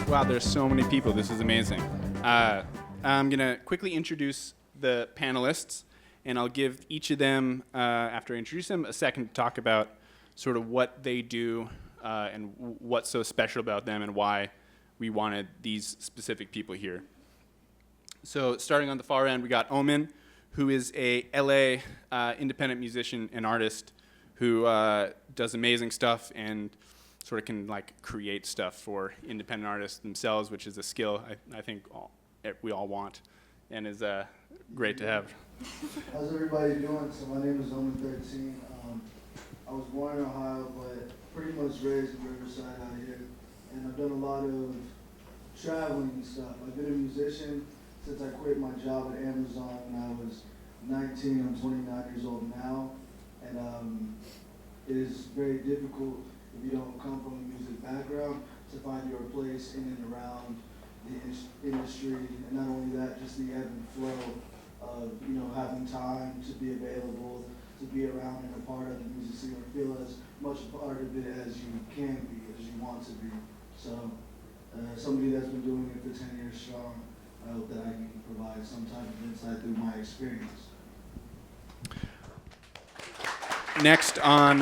Wow, there's so many people. This is amazing. I'm going to quickly introduce the panelists, and I'll give each of them, after I introduce them, a second to talk about sort of what they do and what's so special about them and why we wanted these specific people here. So starting on the far end, we got Omen, who is a LA independent musician and artist who does amazing stuff and sort of can like create stuff for independent artists themselves, which is a skill I think we all want and is great to have. How's everybody doing? So my name is OmenXIII. I was born in Ohio, but pretty much raised in Riverside out here. And I've done a lot of traveling and stuff. I've been a musician since I quit my job at Amazon when I was 19. I'm 29 years old now. And it is very difficult if you don't come from a music background to find your place in and around the industry. And not only that, just the ebb and flow of, having time to be available, to be around and a part of the music scene, or feel as much a part of it as you can be, as you want to be. So, somebody that's been doing it for 10 years strong, I hope that I can provide some type of insight through my experience. Next on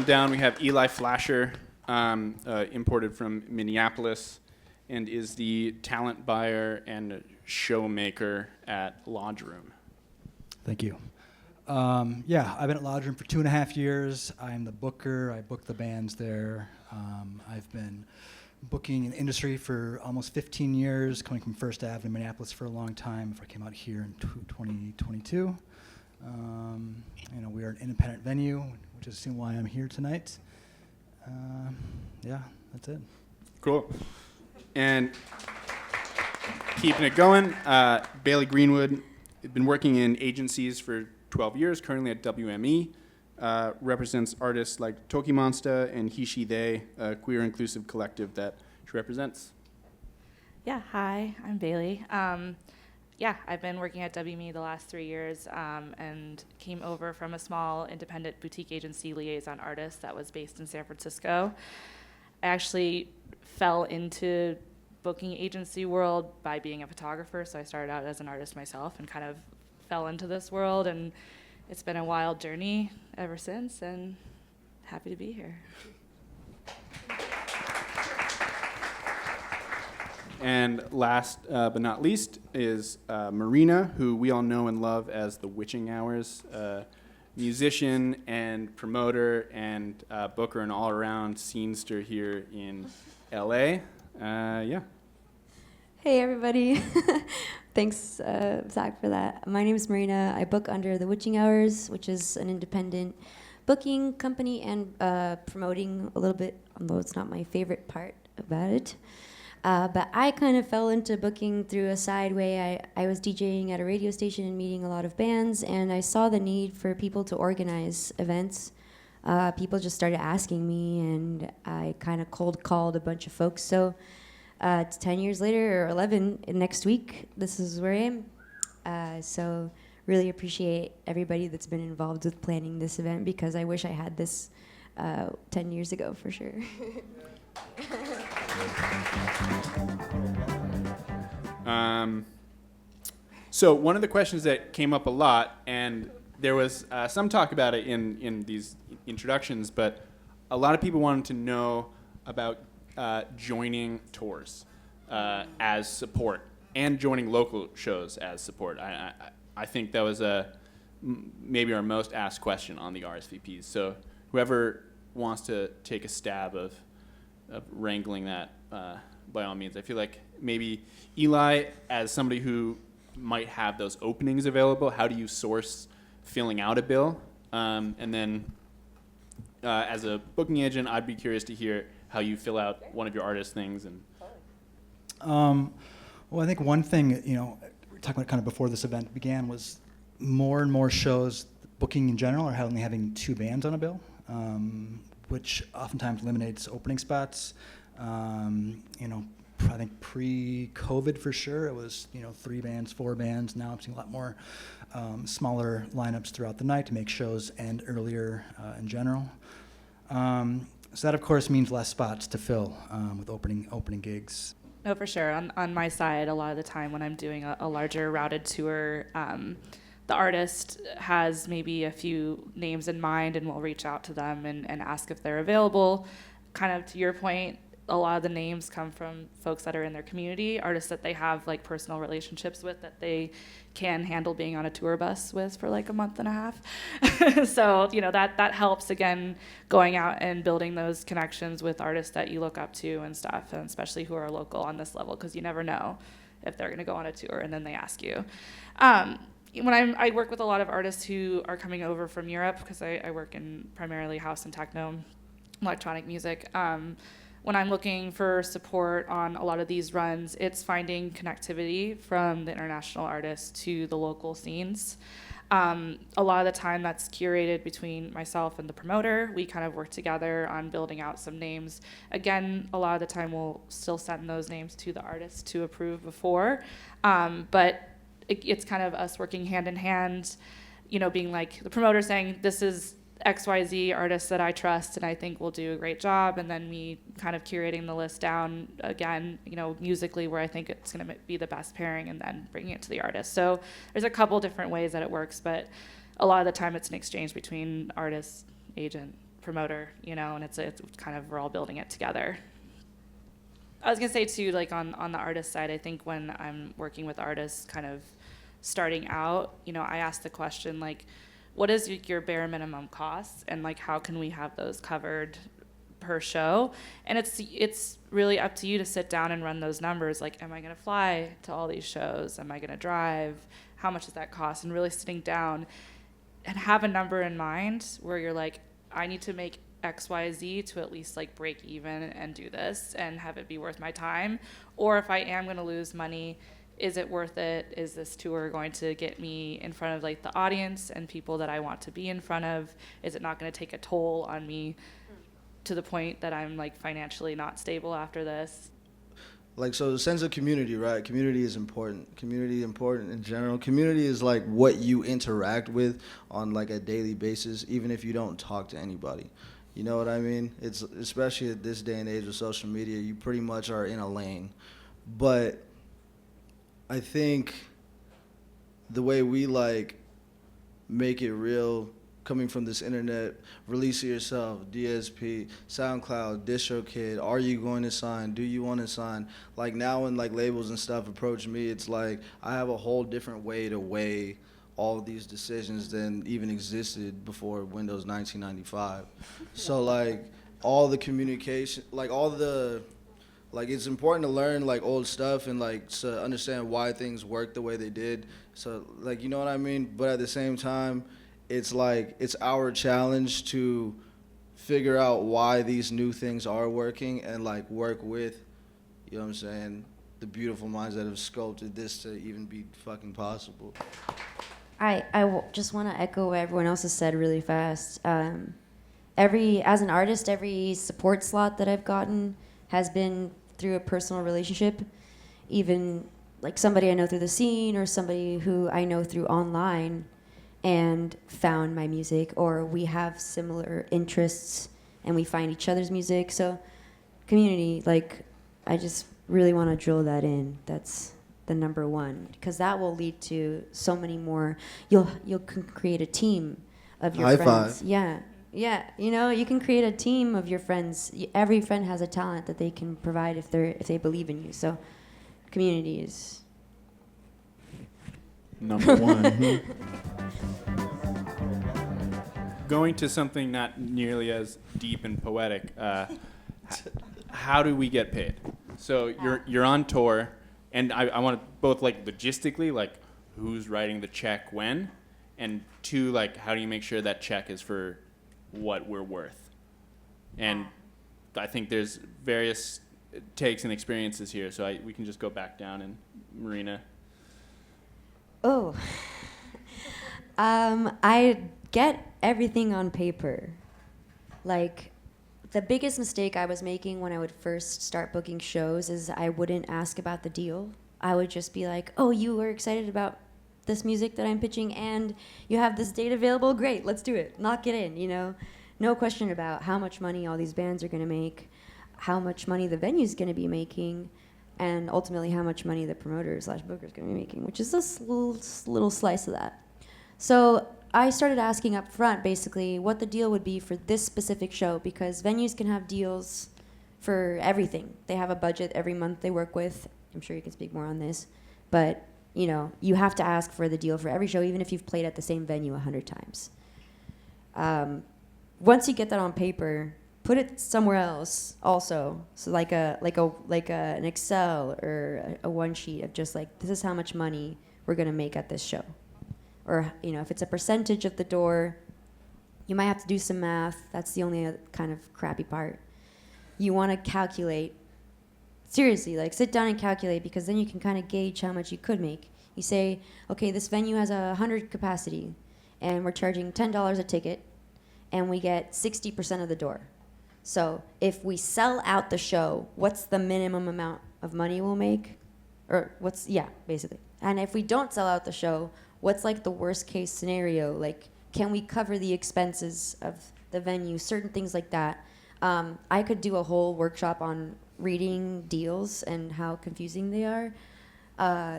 down, we have Eli Flasher, imported from Minneapolis, and is the talent buyer and show maker at Lodge Room. Thank you. I've been at Lodge Room for 2.5 years. I'm the booker. I book the bands there. I've been booking in the industry for almost 15 years, coming from First Ave in Minneapolis for a long time before I came out here in 2022. We are an independent venue, which is why I'm here tonight. That's it. Cool. And keeping it going, Bailey Greenwood, been working in agencies for 12 years, currently at WME, represents artists like Toki Monsta and He, She, They, a queer inclusive collective that she represents. Yeah, hi, I'm Bailey. I've been working at WME the last 3 years and came over from a small independent boutique agency, Liaison Artists, that was based in San Francisco. I actually fell into booking agency world by being a photographer, so I started out as an artist myself and kind of fell into this world, and it's been a wild journey ever since, and happy to be here. And last but not least is Marina, who we all know and love as the Witching Hours, musician and promoter and booker and all-around scenester here in LA. Hey everybody. Thanks, Zach, for that. My name is Marina. I book under the Witching Hours, which is an independent booking company and promoting a little bit, although it's not my favorite part about it. But I kind of fell into booking through a side way. I was DJing at a radio station and meeting a lot of bands, and I saw the need for people to organize events. People just started asking me, and I kind of cold called a bunch of folks. So 10 years later, or 11, next week, this is where I am. So really appreciate everybody that's been involved with planning this event, because I wish I had this 10 years ago for sure. So one of the questions that came up a lot, and there was some talk about it in these introductions, but a lot of people wanted to know about joining tours as support and joining local shows as support. I think that was maybe our most asked question on the RSVPs. So whoever wants to take a stab of wrangling that, by all means. I feel like maybe Eli, as somebody who might have those openings available, how do you source filling out a bill? And then as a booking agent, I'd be curious to hear how you fill out one of your artist things. And Well, I think one thing, we were talking about kind of before this event began, was more and more shows, booking in general, are only having 2 bands on a bill, which oftentimes eliminates opening spots. I think pre-COVID for sure, it was 3 bands, 4 bands. Now I'm seeing a lot more smaller lineups throughout the night to make shows end earlier in general. So that of course means less spots to fill with opening gigs. No, for sure. On my side, a lot of the time when I'm doing a larger routed tour, the artist has maybe a few names in mind, and we'll reach out to them and ask if they're available. Kind of to your point, a lot of the names come from folks that are in their community, artists that they have like personal relationships with that they can handle being on a tour bus with for like a month and a half. So, you know, that helps, again, going out and building those connections with artists that you look up to and stuff, and especially who are local on this level, because you never know if they're going to go on a tour and then they ask you. When I work with a lot of artists who are coming over from Europe, because I work in primarily house and techno, electronic music. When I'm looking for support on a lot of these runs, it's finding connectivity from the international artists to the local scenes. A lot of the time that's curated between myself and the promoter. We kind of work together on building out some names. Again, a lot of the time we'll still send those names to the artists to approve before. But it's kind of us working hand in hand, you know, being like the promoter saying, this is XYZ artists that I trust and I think will do a great job, and then me kind of curating the list down again, you know, musically where I think it's going to be the best pairing, and then bringing it to the artist. So there's a couple different ways that it works, but a lot of the time it's an exchange between artist, agent, promoter, you know, and it's kind of, we're all building it together. I was going to say too, like on the artist side, I think when I'm working with artists kind of starting out, you know, I ask the question like, what is your bare minimum costs, and like how can we have those covered per show? And it's really up to you to sit down and run those numbers. Like, am I going to fly to all these shows? Am I going to drive? How much does that cost? And really sitting down and have a number in mind where you're like, I need to make XYZ to at least like break even and do this and have it be worth my time. Or if I am going to lose money, is it worth it? Is this tour going to get me in front of like the audience and people that I want to be in front of? Is it not going to take a toll on me to the point that I'm like financially not stable after this? Like, so the sense of community, right? Community is important. Community important in general. Community is like what you interact with on like a daily basis, even if you don't talk to anybody. You know what I mean? It's especially at this day and age with social media, you pretty much are in a lane. But I think the way we like make it real, coming from this internet, release it yourself, DSP, SoundCloud, DistroKid, are you going to sign? Do you want to sign? Like now when like labels and stuff approach me, it's like I have a whole different way to weigh all of these decisions than even existed before Windows 1995. So like all the communication, like all the, like it's important to learn like old stuff and like to understand why things work the way they did. So like, you know what I mean? But at the same time, it's like, it's our challenge to figure out why these new things are working and like work with, you know what I'm saying, the beautiful minds that have sculpted this to even be fucking possible. Just want to echo what everyone else has said really fast. As an artist, every support slot that I've gotten has been through a personal relationship, even like somebody I know through the scene or somebody who I know through online and found my music, or we have similar interests and we find each other's music. So community, like I just really want to drill that in. That's the number one, because that will lead to so many more. You'll can create a team of your High friends. five. Yeah, you know, you can create a team of your friends. Every friend has a talent that they can provide if they believe in you. So community is number one. Going to something not nearly as deep and poetic, how do we get paid? So you're on tour, and I want to both like logistically, like who's writing the check when, and two, like how do you make sure that check is for what we're worth? And I think there's various takes and experiences here, so we can just go back down, and Marina. Oh. I get everything on paper. Like, the biggest mistake I was making when I would first start booking shows is I wouldn't ask about the deal. I would just be like, oh, you were excited about this music that I'm pitching and you have this date available? Great, let's do it. Knock it in, you know? No question about how much money all these bands are going to make, how much money the venue's going to be making. and ultimately how much money the promoter / booker is going to be making, which is this little slice of that. So I started asking up front basically what the deal would be for this specific show, because venues can have deals for everything. They have a budget every month they work with. I'm sure you can speak more on this, but you know, you have to ask for the deal for every show, even if you've played at the same venue 100 times. Once you get that on paper, put it somewhere else also. So like an Excel or a one sheet of just like, this is how much money we're gonna make at this show. Or, you know, if it's a percentage of the door, you might have to do some math. That's the only kind of crappy part. You want to calculate. Seriously, like sit down and calculate, because then you can kind of gauge how much you could make. You say, okay, this venue has 100 capacity, and we're charging $10 a ticket, and we get 60% of the door. So if we sell out the show, what's the minimum amount of money we'll make? Or basically. And if we don't sell out the show, what's like the worst case scenario? Like, can we cover the expenses of the venue? Certain things like that. I could do a whole workshop on reading deals and how confusing they are.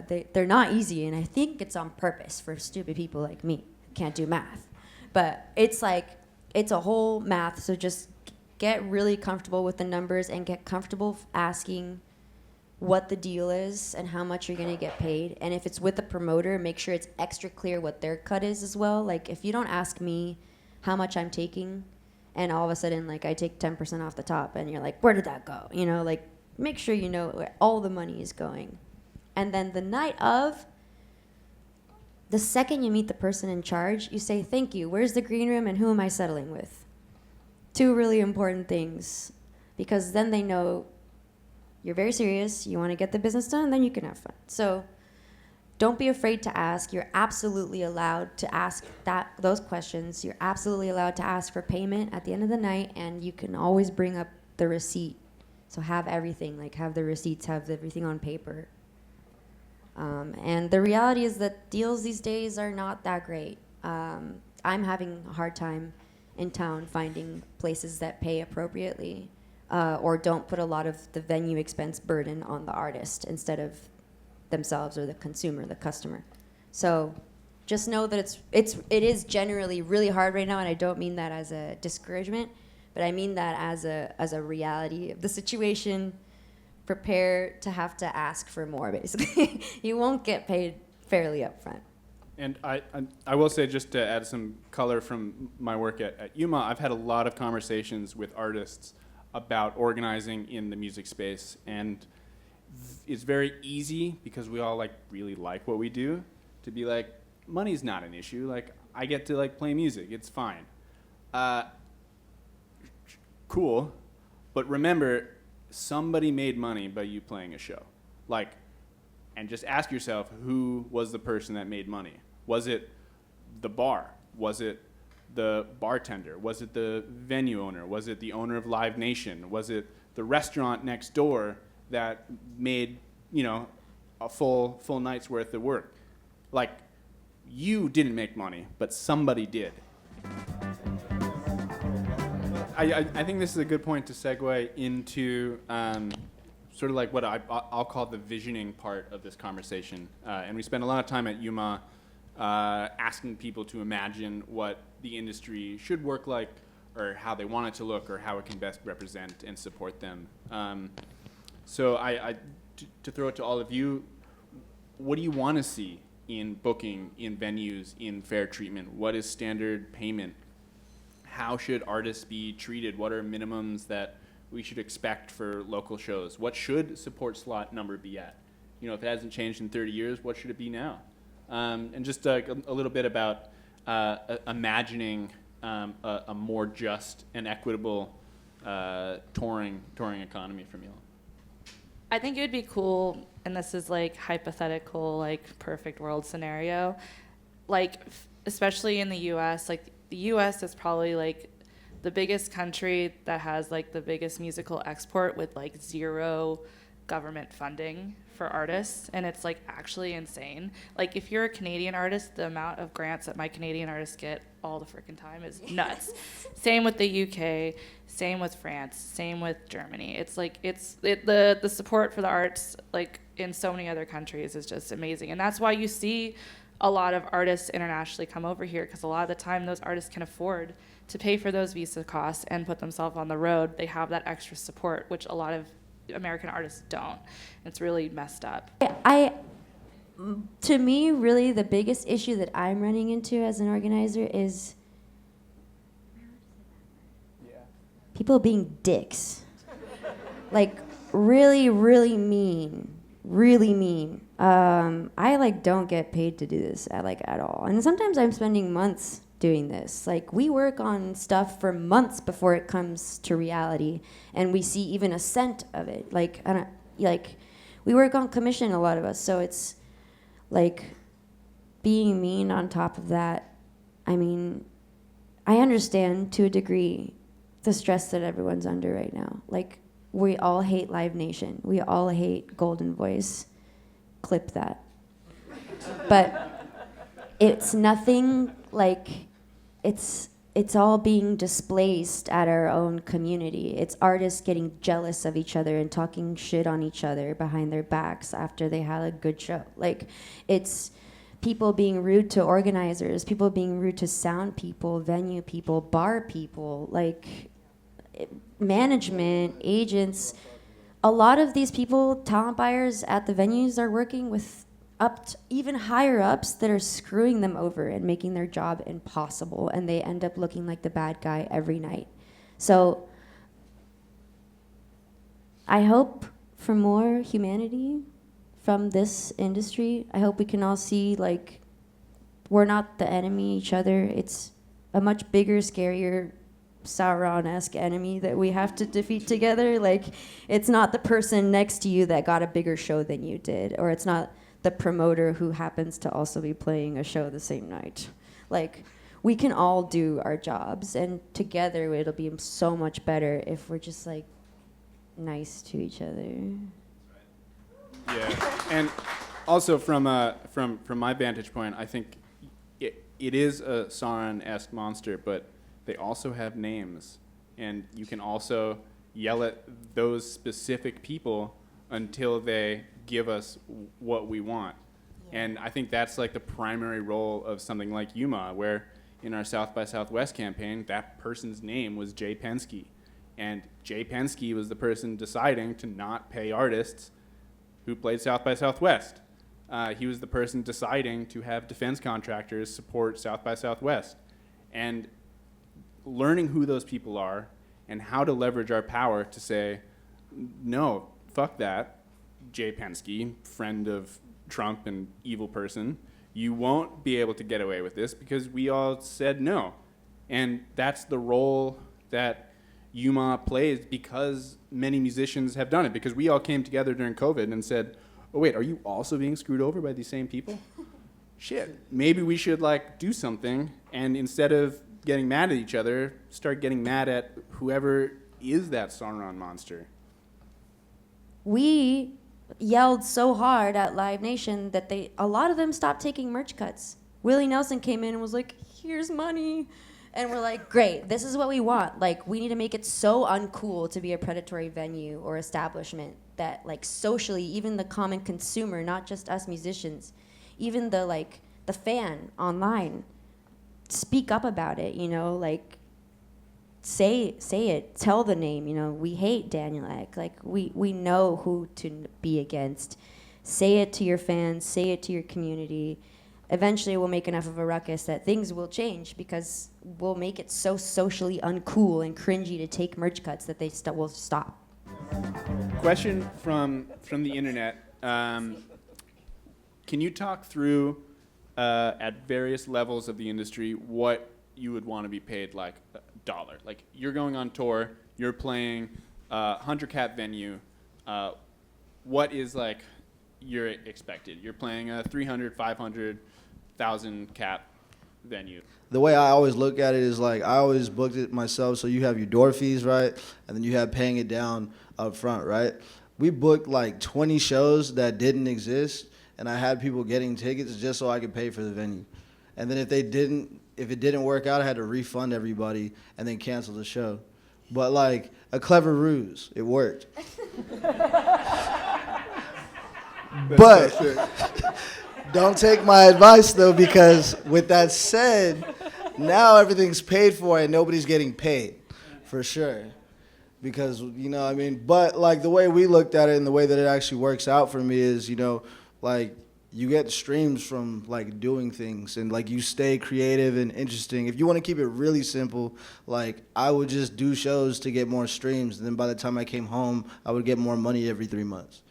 They're not easy, and I think it's on purpose for stupid people like me who can't do math. But it's a whole math, so just get really comfortable with the numbers and get comfortable asking what the deal is and how much you're going to get paid. And if it's with a promoter, make sure it's extra clear what their cut is as well. Like, if you don't ask me how much I'm taking, and all of a sudden, like, I take 10% off the top, and you're like, where did that go? You know, like, make sure you know where all the money is going. And then the night of, the second you meet the person in charge, you say, thank you, where's the green room, and who am I settling with? 2 really important things, because then they know you're very serious, you want to get the business done, and then you can have fun. So don't be afraid to ask. You're absolutely allowed to ask those questions. You're absolutely allowed to ask for payment at the end of the night, and you can always bring up the receipt. So have everything, like have the receipts, have everything on paper. And the reality is that deals these days are not that great. I'm having a hard time in town finding places that pay appropriately, or don't put a lot of the venue expense burden on the artist instead of themselves or the consumer, the customer. So just know that it is generally really hard right now, and I don't mean that as a discouragement, but I mean that as a reality of the situation. Prepare to have to ask for more, basically. You won't get paid fairly up front. And I will say, just to add some color from my work at UMAW, I've had a lot of conversations with artists about organizing in the music space, and it's very easy, because we all really like what we do, to be like, money's not an issue. Like, I get to play music. It's fine. Cool, but remember, somebody made money by you playing a show. And just ask yourself, who was the person that made money? Was it the bar? Was it the bartender? Was it the venue owner? Was it the owner of Live Nation? Was it the restaurant next door that made, a full night's worth of work? You didn't make money, but somebody did. I think this is a good point to segue into sort of like what I'll call the visioning part of this conversation. And we spend a lot of time at UMAW asking people to imagine what the industry should work like, or how they want it to look, or how it can best represent and support them. So to throw it to all of you, what do you want to see in booking, in venues, in fair treatment? What is standard payment? How should artists be treated? What are minimums that we should expect for local shows? What should support slot number be at? If it hasn't changed in 30 years, what should it be now? And just a little bit about imagining a more just and equitable touring economy from you all. I think it would be cool, and this is hypothetical, perfect world scenario, especially in the U.S., the U.S. is probably the biggest country that has the biggest musical export with 0 government funding for artists, and it's like actually insane. Like if you're a Canadian artist, the amount of grants that my Canadian artists get all the freaking time is nuts. Same with the UK, same with France, same with Germany. It's like the support for the arts like in so many other countries is just amazing, and that's why you see a lot of artists internationally come over here, because a lot of the time those artists can afford to pay for those visa costs and put themselves on the road. They have that extra support, which a lot of American artists don't. It's really messed up. To me, really the biggest issue that I'm running into as an organizer is people being dicks. Like really, really mean. Really mean. I like don't get paid to do this at all. And sometimes I'm spending months doing this. Like we work on stuff for months before it comes to reality, and we see even a cent of it. Like we work on commission, a lot of us. So it's like being mean on top of that. I mean, I understand to a degree the stress that everyone's under right now. Like we all hate Live Nation. We all hate Golden Voice. Clip that. But it's nothing like it's all being displaced at our own community. It's artists getting jealous of each other and talking shit on each other behind their backs after they had a good show. Like it's people being rude to organizers, people being rude to sound people, venue people, bar people, like management, agents. A lot of these people, talent buyers at the venues, are working with even higher ups that are screwing them over and making their job impossible, and they end up looking like the bad guy every night. So I hope for more humanity from this industry. I hope we can all see like we're not the enemy each other. It's a much bigger, scarier, Sauron-esque enemy that we have to defeat together. Like it's not the person next to you that got a bigger show than you did, or it's not the promoter who happens to also be playing a show the same night. Like we can all do our jobs, and together it'll be so much better if we're just like nice to each other. Yeah, and also from my vantage point, I think it is a Sauron-esque monster, but they also have names, and you can also yell at those specific people until they give us what we want. Yeah. And I think that's like the primary role of something like UMAW, where in our South by Southwest campaign, that person's name was Jay Penske. And Jay Penske was the person deciding to not pay artists who played South by Southwest. He was the person deciding to have defense contractors support South by Southwest. And learning who those people are and how to leverage our power to say, no, fuck that, Jay Penske, friend of Trump and evil person, you won't be able to get away with this because we all said no. And that's the role that UMAW plays, because many musicians have done it, because we all came together during COVID and said, oh wait, are you also being screwed over by these same people? Shit, maybe we should like do something, and instead of getting mad at each other, start getting mad at whoever is that Sauron monster. We yelled so hard at Live Nation that a lot of them stopped taking merch cuts. Willie Nelson came in and was like, here's money. And we're like, great, this is what we want. Like, we need to make it so uncool to be a predatory venue or establishment that, like, socially, even the common consumer, not just us musicians, even the fan online, speak up about it, you know, like, say it, tell the name, you know, we hate Daniel Ek, like, we know who to be against. Say it to your fans, say it to your community. Eventually we'll make enough of a ruckus that things will change, because we'll make it so socially uncool and cringy to take merch cuts that they will stop. Question from the internet. Can you talk through, at various levels of the industry, what you would want to be paid, like $1? Like, you're going on tour, you're playing 100-cap venue. What is, like, you're expected? You're playing a 300, 500,000 cap venue. The way I always look at it is, like, I always booked it myself, so you have your door fees, right? And then you have paying it down up front, right? we booked like 20 shows that didn't exist, and I had people getting tickets just so I could pay for the venue. And then if it didn't work out, I had to refund everybody and then cancel the show. But like a clever ruse, it worked. But don't take my advice though, because with that said, now everything's paid for and nobody's getting paid, for sure. Because, you know, I mean, but like the way we looked at it and the way that it actually works out for me is, you know, like you get streams from like doing things and like you stay creative and interesting. If you want to keep it really simple, like I would just do shows to get more streams. And then by the time I came home, I would get more money every 3 months.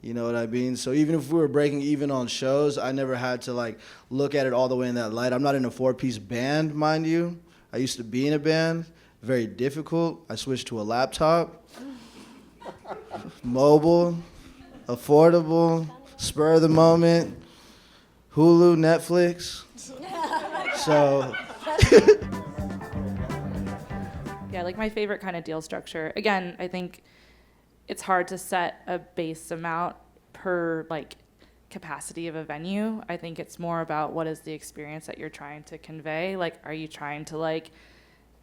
You know what I mean? So even if we were breaking even on shows, I never had to like look at it all the way in that light. I'm not in a 4-piece band, mind you. I used to be in a band. Very difficult. I switched to a laptop. Mobile, affordable, spur of the moment, Hulu, Netflix. So Yeah, like my favorite kind of deal structure. Again, I think it's hard to set a base amount per like capacity of a venue. I think it's more about what is the experience that you're trying to convey. Like, are you trying to like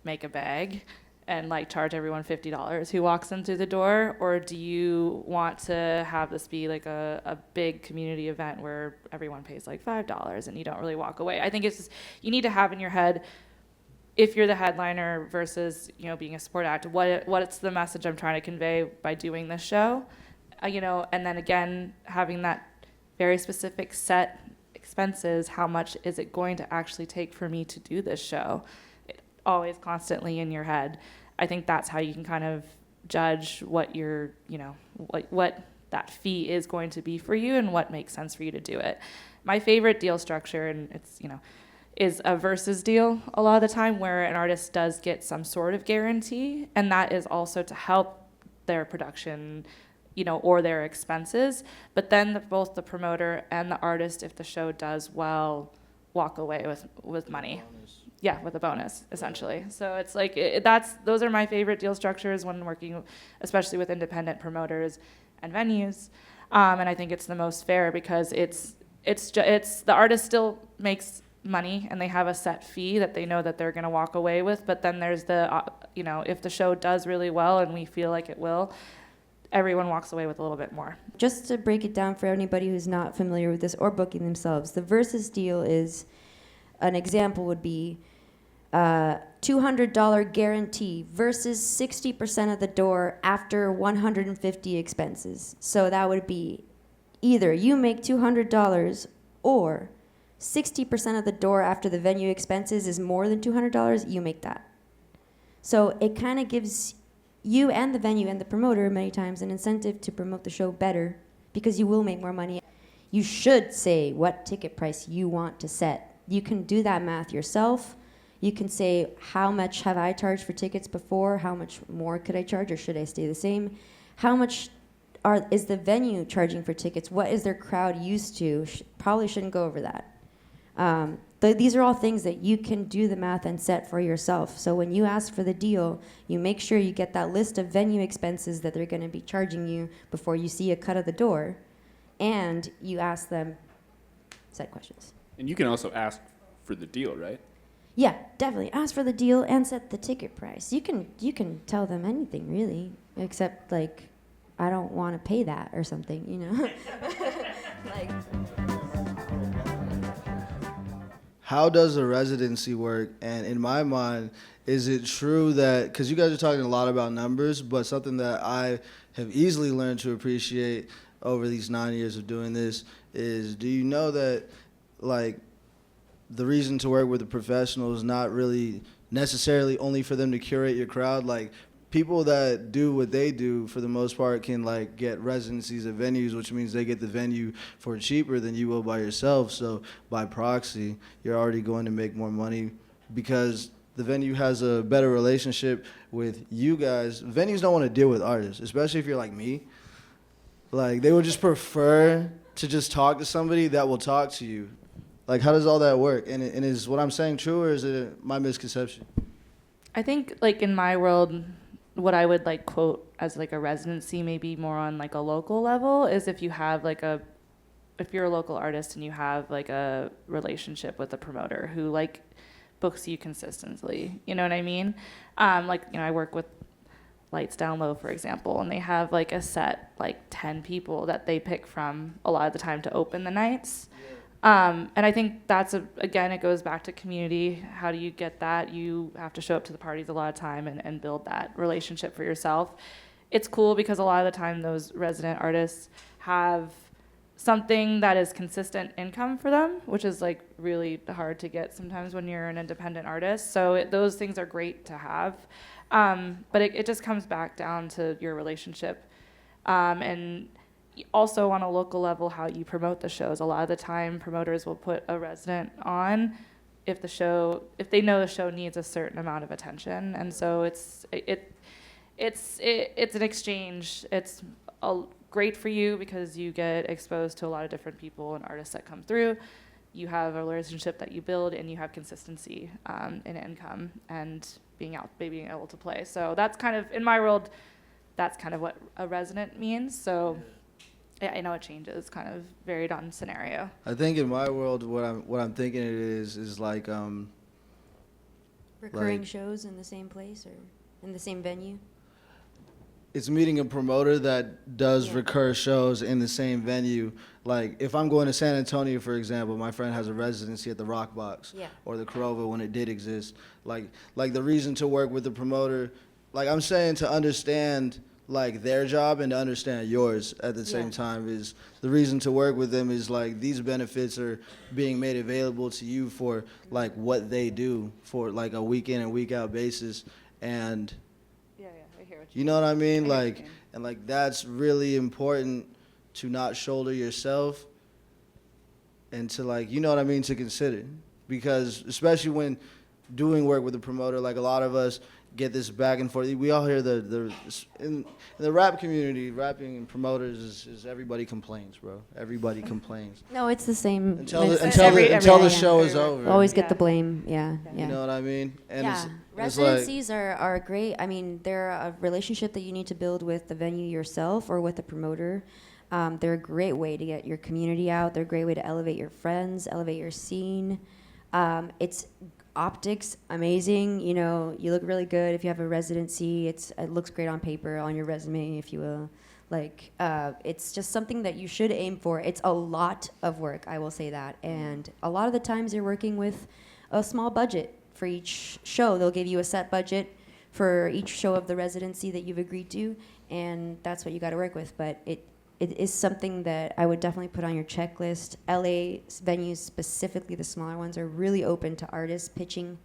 make a bag and like charge everyone $50 who walks in through the door, or do you want to have this be like a big community event where everyone pays like $5 and you don't really walk away? I think it's just, you need to have in your head, if you're the headliner versus, you know, being a support act, what's the message I'm trying to convey by doing this show, you know, and then again having that very specific set expenses. How much is it going to actually take for me to do this show? Always constantly in your head. I think that's how you can kind of judge what your, you know, what that fee is going to be for you and what makes sense for you to do it. My favorite deal structure, and it's, you know, is a versus deal a lot of the time, where an artist does get some sort of guarantee, and that is also to help their production, you know, or their expenses. But then both the promoter and the artist, if the show does well, walk away with money. Yeah, with a bonus, essentially. So it's like, those are my favorite deal structures when working, especially with independent promoters and venues. And I think it's the most fair because it's the artist still makes money and they have a set fee that they know that they're going to walk away with. But then there's the, you know, if the show does really well and we feel like it will, everyone walks away with a little bit more. Just to break it down for anybody who's not familiar with this or booking themselves, the versus deal is, an example would be $200 guarantee versus 60% of the door after 150 expenses. So that would be either you make $200 or 60% of the door after the venue expenses is more than $200, you make that. So it kind of gives you and the venue and the promoter many times an incentive to promote the show better because you will make more money. You should say what ticket price you want to set. You can do that math yourself. You can say, how much have I charged for tickets before? How much more could I charge, or should I stay the same? How much is the venue charging for tickets? What is their crowd used to? Probably shouldn't go over that. These are all things that you can do the math and set for yourself. So when you ask for the deal, you make sure you get that list of venue expenses that they're going to be charging you before you see a cut of the door, and you ask them set questions. And you can also ask for the deal, right? Yeah, definitely. Ask for the deal and set the ticket price. You can tell them anything, really, except, like, I don't want to pay that or something, you know? Like, how does a residency work? And in my mind, is it true that, because you guys are talking a lot about numbers, but something that I have easily learned to appreciate over these 9 years of doing this is, do you know that, like, the reason to work with a professional is not really necessarily only for them to curate your crowd? Like, people that do what they do, for the most part, can, like, get residencies at venues, which means they get the venue for cheaper than you will by yourself. So by proxy, you're already going to make more money because the venue has a better relationship with you guys. Venues don't want to deal with artists, especially if you're like me. Like, they would just prefer to just talk to somebody that will talk to you. Like, how does all that work? And is what I'm saying true, or is it my misconception? I think, like, in my world, what I would like quote as like a residency, maybe more on like a local level, is if you have like if you're a local artist and you have like a relationship with a promoter who like books you consistently, you know what I mean? Like, I work with Lights Down Low, for example, and they have like a set, like 10 people that they pick from a lot of the time to open the nights. And I think again, it goes back to community. How do you get that? You have to show up to the parties a lot of time and build that relationship for yourself. It's cool because a lot of the time those resident artists have something that is consistent income for them, which is like really hard to get sometimes when you're an independent artist. So those things are great to have. But it just comes back down to your relationship. And also on a local level, how you promote the shows. A lot of the time, promoters will put a resident on if they know the show needs a certain amount of attention, and so it's an exchange. It's great for you because you get exposed to a lot of different people and artists that come through. You have a relationship that you build, and you have consistency in income and being able to play. So that's kind of, in my world, that's kind of what a resident means. So. Yeah, I know it changes, kind of varied on scenario. I think in my world, what I'm thinking it is like Recurring like- shows in the same place or in the same venue? it's meeting a promoter that does Yeah. recur shows in the same venue. Like if I'm going to San Antonio, for example, my friend has a residency at the Rock Box Yeah. or the Corova when it did exist. Like the reason to work with the promoter, like I'm saying to understand like their job and to understand yours at the same Yeah. time is the reason to work with them is like these benefits are being made available to you for like what they do for like a week in and week out basis. And Yeah, I hear what you know what I mean? I get what you Like, mean. and like that's really important to not shoulder yourself and to like, you know what I mean, to consider. Because especially when doing work with a promoter, like a lot of us get this back and forth. We all hear in the rap community, rapping and promoters is everybody complains, bro. Everybody complains. No, it's the same. Until it's- until the yeah. show is over. Always get Yeah. the blame. Yeah, yeah. You know what I mean? And yeah, it's like, residencies are great. I mean, they're a relationship that you need to build with the venue yourself or with the promoter. They're a great way to get your community out. They're a great way to elevate your friends, elevate your scene. It's optics amazing. You know, you look really good if you have a residency. It looks great on paper, on your resume, if you will. Like, it's just something that you should aim for. It's a lot of work, I will say that. And a lot of the times you're working with a small budget for each show. They'll give you a set budget for each show of the residency that you've agreed to, and that's what you got to work with. But it is something that I would definitely put on your checklist. LA venues, specifically the smaller ones, are really open to artists pitching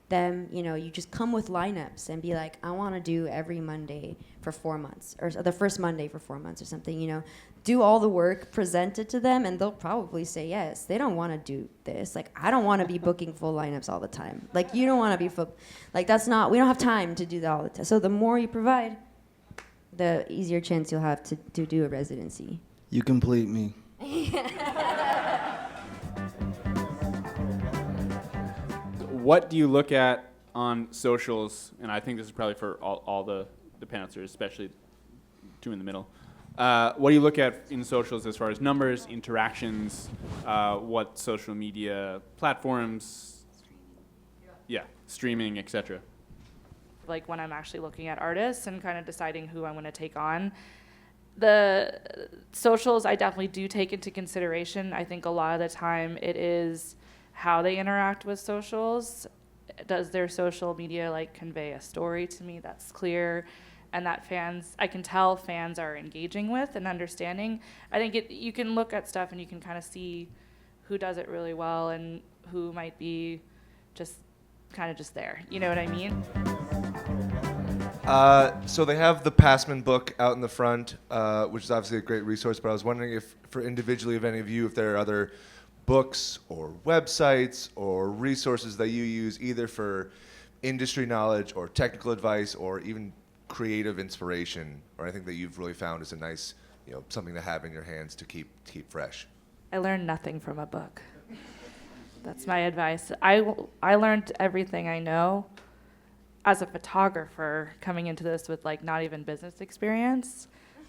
them. You know, you just come with lineups and be like, I want to do every Monday for 4 months, or the first Monday for 4 months or something, you know. Do all the work, present it to them, and they'll probably say yes. They don't want to do this. Like, I don't want to be booking full lineups all the time. Like, you don't want to be like, that's not, we don't have time to do that all the time. So the more you provide, the easier chance you'll have to do a residency. you complete me. What do you look at on socials? And I think this is probably for all the panelists, especially two in the middle. What do you look at in socials as far as numbers, interactions, what social media platforms, streaming, etc.? Like when I'm actually looking at artists and kind of deciding who I'm going to take on. The socials I definitely do take into consideration. I think a lot of the time it is how they interact with socials. Does their social media like convey a story to me that's clear and that I can tell fans are engaging with and understanding? I think you can look at stuff and you can kind of see who does it really well and who might be just there. You know what I mean? So they have the Passman book out in the front, which is obviously a great resource, but I was wondering if, for individually, if any of you, if there are other books or websites or resources that you use either for industry knowledge or technical advice or even creative inspiration or anything that you've really found is a nice, something to have in your hands to keep fresh. I learned nothing from a book. That's my advice. I learned everything I know as a photographer coming into this with like not even business experience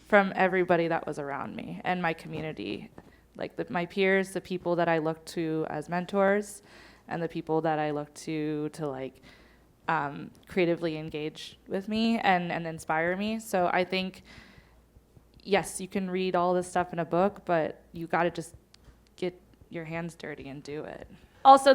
from everybody that was around me and my community, like my peers, the people that I look to as mentors, and the people that I look to like creatively engage with me and inspire me. So I think, yes, you can read all this stuff in a book, but you got to just get your hands dirty and do it. Also,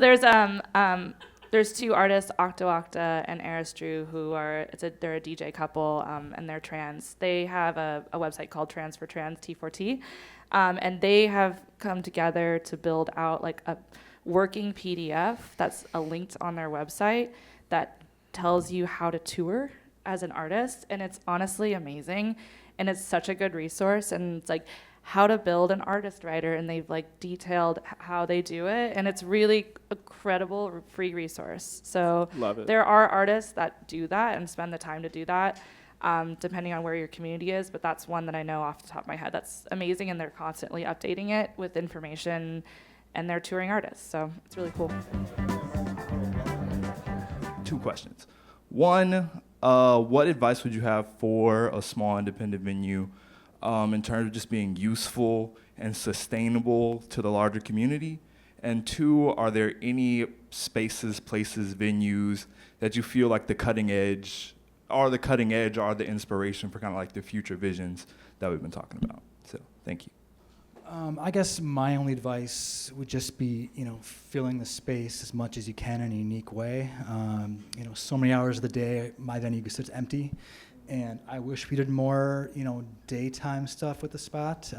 there's two artists, Octo Octa and Eris Drew, who they're a DJ couple, and they're trans. They have a website called Trans for Trans, T4T, and they have come together to build out like a working PDF that's linked on their website that tells you how to tour as an artist, and it's honestly amazing, and it's such a good resource, and it's like how to build an artist writer, and they've like detailed how they do it, and it's really a credible free resource. So Love it. there are artists that do that and spend the time to do that, depending on where your community is, but that's one that I know off the top of my head that's amazing, and they're constantly updating it with information, and they're touring artists, so it's really cool. 2 questions. One, what advice would you have for a small independent venue in terms of just being useful and sustainable to the larger community? And 2, are there any spaces, places, venues that you feel like the cutting edge are the inspiration for kind of like the future visions that we've been talking about? So thank you. I guess my only advice would just be, filling the space as much as you can in a unique way. So many hours of the day, my venue sits empty, and I wish we did more, daytime stuff with the spot.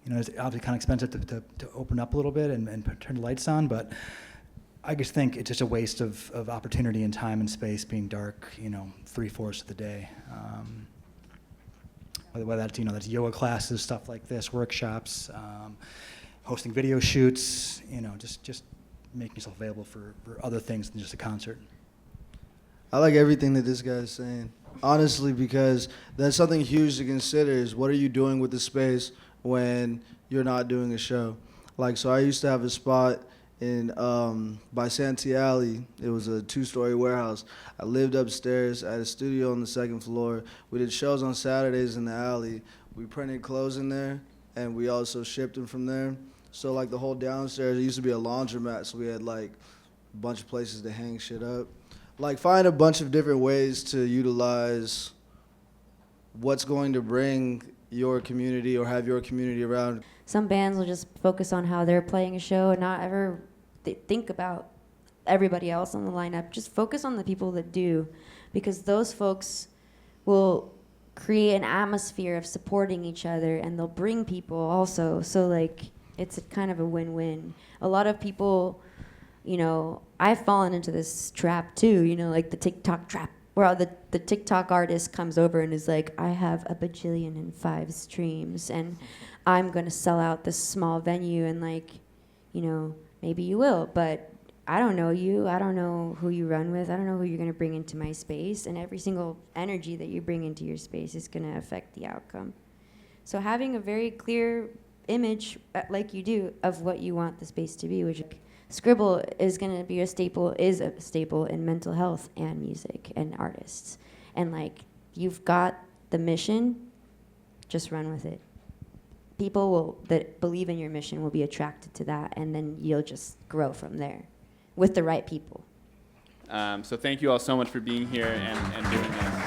It's obviously kind of expensive to open up a little bit and turn the lights on, but I just think it's just a waste of opportunity and time and space being dark, 3/4 of the day. Whether that's, that's yoga classes, stuff like this, workshops, hosting video shoots, just making yourself available for other things than just a concert. I like everything that this guy's saying, honestly, because that's something huge to consider is what are you doing with the space when you're not doing a show? Like, so I used to have a spot in by Santee Alley. It was a 2-story warehouse. I lived upstairs. I had a studio on the 2nd floor. We did shows on Saturdays in the alley. We printed clothes in there, and we also shipped them from there. So like the whole downstairs, it used to be a laundromat, so we had like a bunch of places to hang shit up. Like find a bunch of different ways to utilize what's going to bring your community or have your community around. Some bands will just focus on how they're playing a show and not ever think about everybody else on the lineup. Just focus on the people that do, because those folks will create an atmosphere of supporting each other, and they'll bring people also. So like it's a kind of a win-win. A lot of people, I've fallen into this trap too, like the TikTok trap, where the TikTok artist comes over and is like, I have 1,000,000,005 streams, and I'm going to sell out this small venue, and like, maybe you will, but I don't know you. I don't know who you run with. I don't know who you're going to bring into my space, and every single energy that you bring into your space is going to affect the outcome. So having a very clear image, like you do, of what you want the space to be, which Scribble is going to be a staple in mental health and music and artists. And like, you've got the mission, just run with it. People that believe in your mission will be attracted to that, and then you'll just grow from there with the right people. So thank you all so much for being here and doing this.